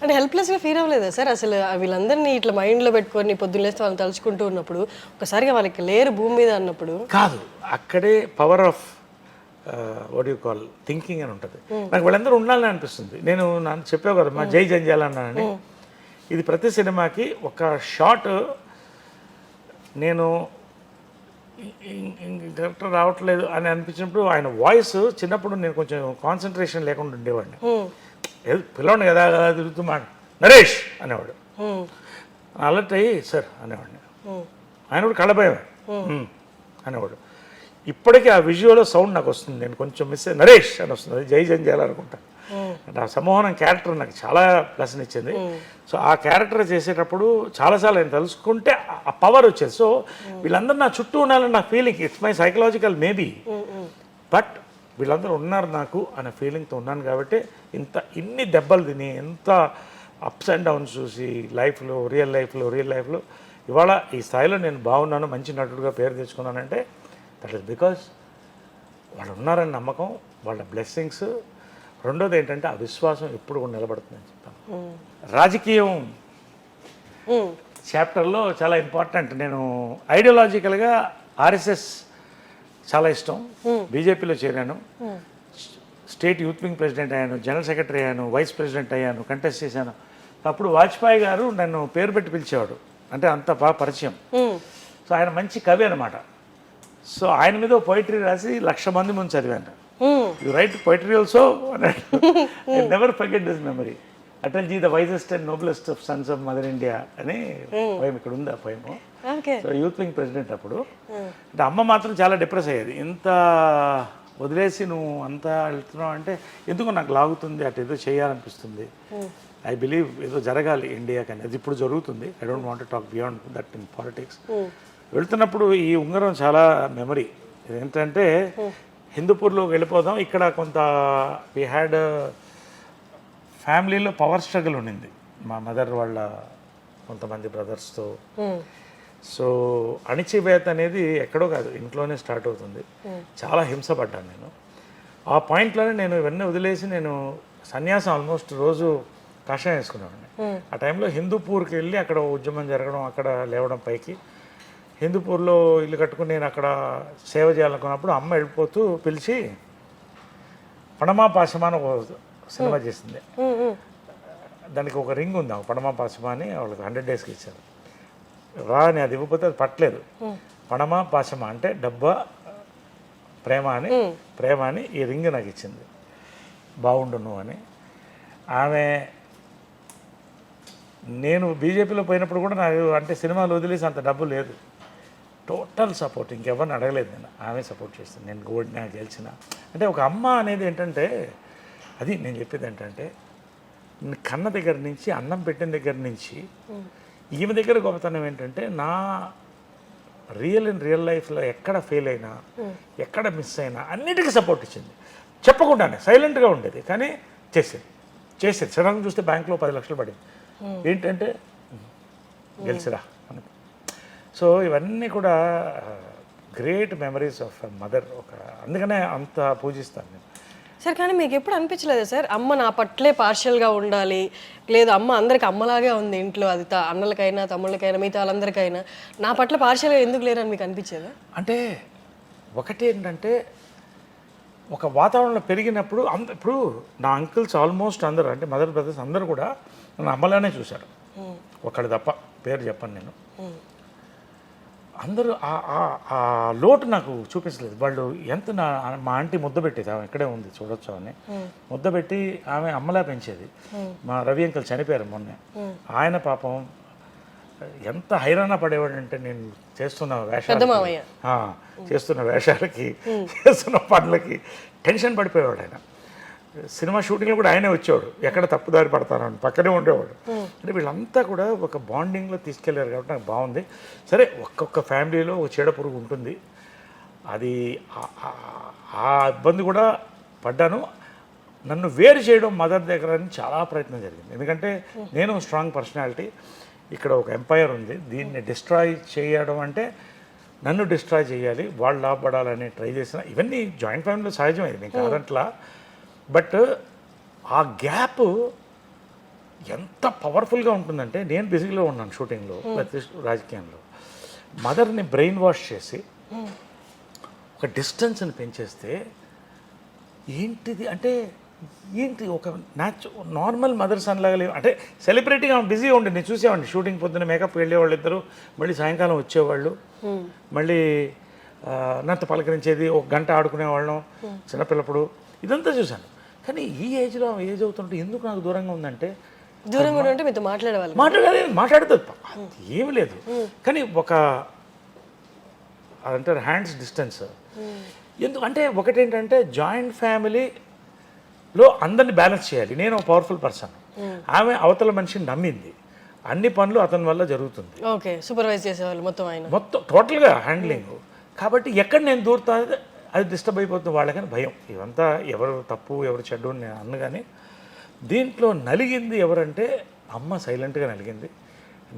అంటే హెల్ప్లెస్గా ఫీల్ అవ్వలేదా సార్ అసలు? వీళ్ళందరినీ ఇట్లా మైండ్లో పెట్టుకొని పొద్దున్న లేస్తే వాళ్ళని తలుచుకుంటూ ఉన్నప్పుడు ఒకసారిగా వాళ్ళకి లేరు భూమి మీద అన్నప్పుడు? కాదు, అక్కడే power of what you call thinking అని ఉంటుంది. నాకు వీళ్ళందరూ ఉండాలని అనిపిస్తుంది. నేను నన్ను చెప్పావు కదా మా జై జంజాల అన్నానని. ఇది ప్రతి సినిమాకి ఒక షాట్ నేను కరెక్ట్ రావట్లేదు అని అనిపించినప్పుడు ఆయన వాయిస్ చిన్నప్పుడు నేను కొంచెం కాన్సన్ట్రేషన్ లేకుండా ఉండేవాడిని. పిల్లవాడిని కదా తిరుగుతూ నరేష్ అనేవాడు. అలర్ట్ అయ్యి సార్ అనేవాడిని. ఆయన కూడా కళ్ళభయం అనేవాడు. ఇప్పటికీ ఆ విజువల్ సౌండ్ నాకు వస్తుంది. నేను కొంచెం మిస్ నరేష్ అని వస్తుంది. అది జై జంజాల అనుకుంటా. అంటే ఆ సమ్మోహనం క్యారెక్టర్ నాకు చాలా ప్లస్ని ఇచ్చింది. సో ఆ క్యారెక్టర్ చేసేటప్పుడు చాలాసార్లు నేను తెలుసుకుంటే ఆ పవర్ వచ్చేది. సో వీళ్ళందరూ నా చుట్టూ ఉండాలని నా feeling. It's my psychological maybe, but వీళ్ళందరూ ఉన్నారు నాకు అనే ఫీలింగ్తో ఉన్నాను కాబట్టి ఇన్ని దెబ్బలు తిని ఎంత అప్స్ అండ్ డౌన్స్ చూసి రియల్ లైఫ్లో ఇవాళ ఈ స్థాయిలో నేను బాగున్నాను, మంచి నటుడుగా పేరు తెచ్చుకున్నానంటే దట్ ఈస్ బికాస్ వాళ్ళు ఉన్నారని నమ్మకం, వాళ్ళ బ్లెస్సింగ్స్. రెండోది ఏంటంటే ఆ విశ్వాసం ఎప్పుడు కూడా నిలబడుతుందని చెప్తాను. రాజకీయం చాప్టర్లో చాలా ఇంపార్టెంట్. నేను ఐడియాలజికల్గా ఆర్ఎస్ఎస్ చాలా ఇష్టం. బీజేపీలో చేరాను, స్టేట్ యూత్ వింగ్ ప్రెసిడెంట్ అయ్యాను, జనరల్ సెక్రటరీ అయ్యాను, వైస్ ప్రెసిడెంట్ అయ్యాను, కంటెస్ట్ చేశాను. అప్పుడు వాజ్పేయి గారు నన్ను పేరు పెట్టి పిలిచేవాడు, అంటే అంత బాగా పరిచయం. సో ఆయన మంచి కవి అనమాట. సో ఆయన మీద పోయిటరీ రాసి 1,00,000 మంది ముందు చదివాను. యు రైట్ పోయిటరీ ఆల్సో అన్నాడు. I never forget this memory. Atalji the wisest and noblest of sons of mother India అని పోయం ఇక్కడ ఉంది. ఆ poem. So youth wing president అప్పుడు. అంటే అమ్మ మాత్రం చాలా డిప్రెస్ అయ్యేది. ఇంత వదిలేసి నువ్వు అంతా వెళ్తున్నావు అంటే ఎందుకు నాకు లాగుతుంది, అటు ఏదో చేయాలనిపిస్తుంది. ఐ బిలీవ్ ఏదో జరగాలి ఇండియా కానీ అది ఇప్పుడు జరుగుతుంది. I don't want to talk beyond that in politics. వెళ్తున్నప్పుడు ఈ ఉంగరం చాలా మెమరీ. ఏంటంటే హిందూపూర్లో వెళ్ళిపోదాం, ఇక్కడ కొంత వీ హ్యాడ్ ఫ్యామిలీలో పవర్ స్ట్రగుల్ ఉండింది మా మదర్ వాళ్ళ కొంతమంది బ్రదర్స్తో. సో అణిచివేత అనేది ఎక్కడో కాదు, ఇంట్లోనే స్టార్ట్ అవుతుంది. చాలా హింసపడ్డాను నేను. ఆ పాయింట్లోనే నేను ఇవన్నీ వదిలేసి నేను సన్యాసం ఆల్మోస్ట్ రోజు కషాయం వేసుకున్నాను. ఆ టైంలో హిందూపూర్కి వెళ్ళి అక్కడ ఉద్యమం జరగడం, అక్కడ లేవడం పైకి. హిందూపూర్లో ఇల్లు కట్టుకుని నేను అక్కడ సేవ చేయాలనుకున్నప్పుడు అమ్మ వెళ్ళిపోతూ పిలిచి పణమా పాశమా అని ఒక సినిమా చేసింది. దానికి ఒక రింగ్ ఉంది, పణమా పాశమా అని వాళ్ళకి 100 డేస్కి ఇచ్చారు. రా అని అది ఇవ్వకపోతే అది పట్టలేదు. పణమా పాశమా అంటే డబ్బా ప్రేమ అని ఈ రింగ్ నాకు ఇచ్చింది. బాగుండును అని. ఆమె నేను బీజేపీలో పోయినప్పుడు కూడా నాకు అంటే సినిమాలు వదిలేసి అంత డబ్బు లేదు. టోటల్ సపోర్ట్, ఇంకెవరిని అడగలేదు నేను. ఆమె సపోర్ట్ చేస్తాను. నేను గోల్డ్ని గెలిచిన అంటే ఒక అమ్మ అనేది ఏంటంటే అది నేను చెప్పేది ఏంటంటే కన్న దగ్గర నుంచి అన్నం పెట్టిన దగ్గర నుంచి ఈమె దగ్గర గొప్పతనం ఏంటంటే నా రియల్ లైఫ్లో ఎక్కడ ఫెయిల్ అయినా ఎక్కడ మిస్ అయినా అన్నిటికీ సపోర్ట్ ఇచ్చింది. చెప్పకుండానే సైలెంట్గా ఉండేది కానీ చేసేది. సడన్గా చూస్తే బ్యాంక్లో 10 లక్షలు పడింది. ఏంటంటే గెలిచిరా అని. సో ఇవన్నీ కూడా గ్రేట్ మెమరీస్ ఆఫ్ మదర్. అందుకనే అంత పూజిస్తాను నేను. సార్ కానీ మీకు ఎప్పుడు అనిపించలేదు సార్ అమ్మ నా పట్లే పార్షియల్గా ఉండాలి, లేదు అమ్మ అందరికి అమ్మలాగే ఉంది ఇంట్లో, అది అన్నలకైనా తమ్ముళ్ళకైనా మిగతా వాళ్ళందరికైనా, నా పట్ల పార్షియల్గా ఎందుకు లేరని మీకు అనిపించేదా? అంటే ఒకటి ఏంటంటే ఒక వాతావరణంలో పెరిగినప్పుడు ఇప్పుడు నా అంకుల్స్ ఆల్మోస్ట్ అందరూ అంటే మదర్ బ్రదర్స్ అందరూ కూడా నన్ను అమ్మలానే చూశారు. ఒకళ్ళు తప్ప పేరు చెప్పను నేను. అందరూ ఆ లోటు నాకు చూపించలేదు. వాళ్ళు ఎంత మా ఆంటీ ముద్ద పెట్టేది, ఆమె ఇక్కడే ఉంది చూడొచ్చు అని ముద్ద పెట్టి ఆమె అమ్మలా పెంచేది. మా రవి అంకుల్ చనిపోయారు మొన్నే. ఆయన పాపం ఎంత హైరాణ పడేవాడు అంటే నేను చేస్తున్న వేషాలకి చేస్తున్న పనులకి టెన్షన్ పడిపోయేవాడు. ఆయన సినిమా షూటింగ్లో కూడా ఆయనే వచ్చేవాడు, ఎక్కడ తప్పుదారి పడతానని పక్కనే ఉండేవాడు. అంటే వీళ్ళంతా కూడా ఒక బాండింగ్లో తీసుకెళ్ళారు కాబట్టి నాకు బాగుంది. సరే ఒక్కొక్క ఫ్యామిలీలో ఒక చీడ పురుగు ఉంటుంది, అది ఆ ఇబ్బంది కూడా పడ్డాను. నన్ను వేరు చేయడం మదర్ దగ్గర చాలా ప్రయత్నం జరిగింది. ఎందుకంటే నేను స్ట్రాంగ్ పర్సనాలిటీ, ఇక్కడ ఒక ఎంపైర్ ఉంది, దీన్ని డిస్ట్రాయ్ చేయడం అంటే నన్ను డిస్ట్రాయ్ చేయాలి, వాళ్ళు లాభపడాలని ట్రై చేసిన. ఇవన్నీ జాయింట్ ఫ్యామిలీలో సహజమైంది, నేను కాదంట్లా. బట్ ఆ గ్యాప్ ఎంత పవర్ఫుల్గా ఉంటుందంటే, నేను బిజీలో ఉన్నాను షూటింగ్లో, ప్రతి రాజకీయంలో, మదర్ని బ్రెయిన్ వాష్ చేసి ఒక డిస్టెన్స్ని పెంచేస్తే ఏంటిది అంటే, ఏంటి ఒక నార్మల్ మదర్ సన్ లాగా లేవు అంటే, సెలబ్రిటీగా బిజీగా ఉండి నేను చూసేవాడిని. షూటింగ్ పొద్దున్న మేకప్ వెళ్ళేవాళ్ళు ఇద్దరు, మళ్ళీ సాయంకాలం వచ్చేవాళ్ళు, మళ్ళీ నాతో పలకరించేది, ఒక గంట ఆడుకునేవాళ్ళం చిన్నపిల్లప్పుడు, ఇదంతా చూశాను. కానీ ఈ ఏజ్ అవుతుంటే ఎందుకు నాకు దూరంగా ఉందంటే, దూరంగా ఉంటే మీతో మాట్లాడేవాళ్ళు మాట్లాడుతుంది ఏమి లేదు, కానీ ఒక అదంటారు హ్యాండ్స్ డిస్టెన్స్. ఎందుకంటే ఒకటేంటంటే, జాయింట్ ఫ్యామిలీలో అందరిని బ్యాలెన్స్ చేయాలి. నేను ఒక పవర్ఫుల్ పర్సన్, ఆమె అవతల మనిషిని నమ్మింది, అన్ని పనులు అతని వల్ల జరుగుతుంది. ఓకే, సూపర్వైజ్ చేసేవాళ్ళు మొత్తం టోటల్గా హ్యాండ్లింగ్. కాబట్టి ఎక్కడ నేను దూరుతా అది డిస్టర్బ్ అయిపోతుంది వాళ్ళకని భయం. ఇవంతా ఎవరు తప్పు ఎవరు చెడ్డు అని నేను అన్నగానే, దీంట్లో నలిగింది ఎవరంటే అమ్మ సైలెంట్గా నలిగింది,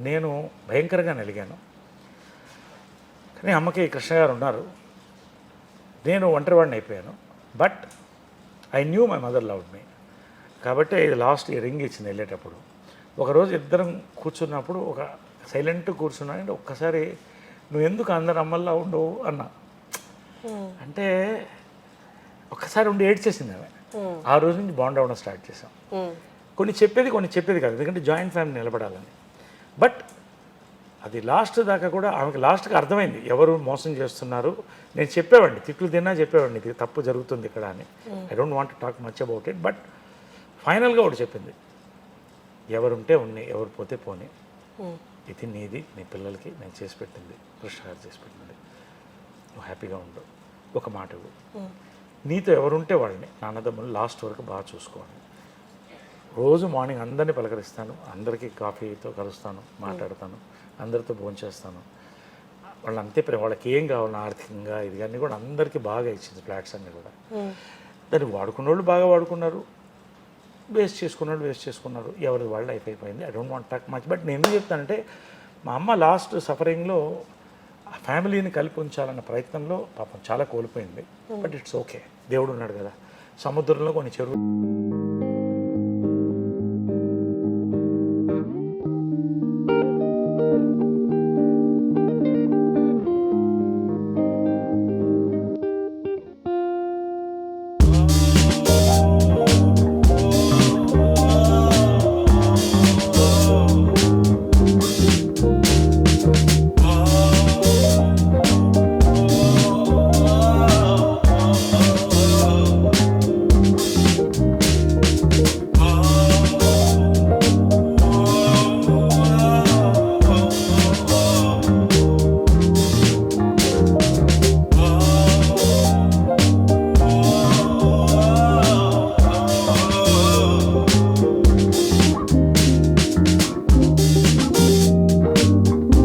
నేను భయంకరంగా నలిగాను. కానీ అమ్మకి కృష్ణ గారు ఉన్నారు, నేను ఒంటరివాడిని అయిపోయాను. But I knew my mother loved మీ. కాబట్టి ఇది లాస్ట్ రింగ్ ఇచ్చింది వెళ్ళేటప్పుడు. ఒకరోజు ఇద్దరం కూర్చున్నప్పుడు ఒక సైలెంట్ కూర్చున్నానంటే, ఒక్కసారి నువ్వు ఎందుకు అందరు అమ్మల్లా ఉండవు అన్నా. అంటే ఒక్కసారి ఉండి ఏడ్చేసింది ఆమె. ఆ రోజు నుంచి బాండ్ అవ్వడం స్టార్ట్ చేసాం. కొన్ని చెప్పేది కాదు, ఎందుకంటే జాయింట్ ఫ్యామిలీ నిలబడాలని. బట్ అది లాస్ట్ దాకా కూడా ఆమెకి లాస్ట్కి అర్థమైంది ఎవరు మోసం చేస్తున్నారు. నేను చెప్పేవాడిని, తిట్లు తిన్నా చెప్పేవాడిని, ఇది తప్పు జరుగుతుంది ఇక్కడ అని. I don't want talk much about it. But ఫైనల్గా ఒకటి చెప్పింది, ఎవరుంటే ఉన్నాయి, ఎవరు పోతే పోనీ, ఇది నీది, నీ పిల్లలకి నేను చేసి పెట్టింది, కృష్ణ గారు చేసి పెట్టింది, నువ్వు హ్యాపీగా ఉండు. ఒక మాట నీతో ఎవరుంటే వాళ్ళని నాన్నదమ్ములు లాస్ట్ వరకు బాగా చూసుకోవాలి. రోజు మార్నింగ్ అందరినీ పలకరిస్తాను, అందరికీ కాఫీతో కలుస్తాను, మాట్లాడతాను, అందరితో భోంచేస్తాను. వాళ్ళు అంతే ప్రేమ, వాళ్ళకి ఏం కావాలి ఆర్థికంగా ఇది కానీ కూడా అందరికీ బాగా ఇచ్చింది. ఫ్లాట్స్ అన్నీ కూడా దాన్ని వాడుకున్న వాళ్ళు బాగా వాడుకున్నారు, వేస్ట్ చేసుకున్నారు, ఎవరి వాళ్ళు లైఫ్ అయిపోయింది. I don't want talk much. But నేను ఎందుకు చెప్తానంటే, మా అమ్మ లాస్ట్ సఫరింగ్లో ఆ ఫ్యామిలీని కలిపి ఉంచాలన్న ప్రయత్నంలో పాపం చాలా కోల్పోయింది. బట్ ఇట్స్ ఓకే, దేవుడు ఉన్నాడు కదా. సముద్రంలో కొన్ని చెరువులు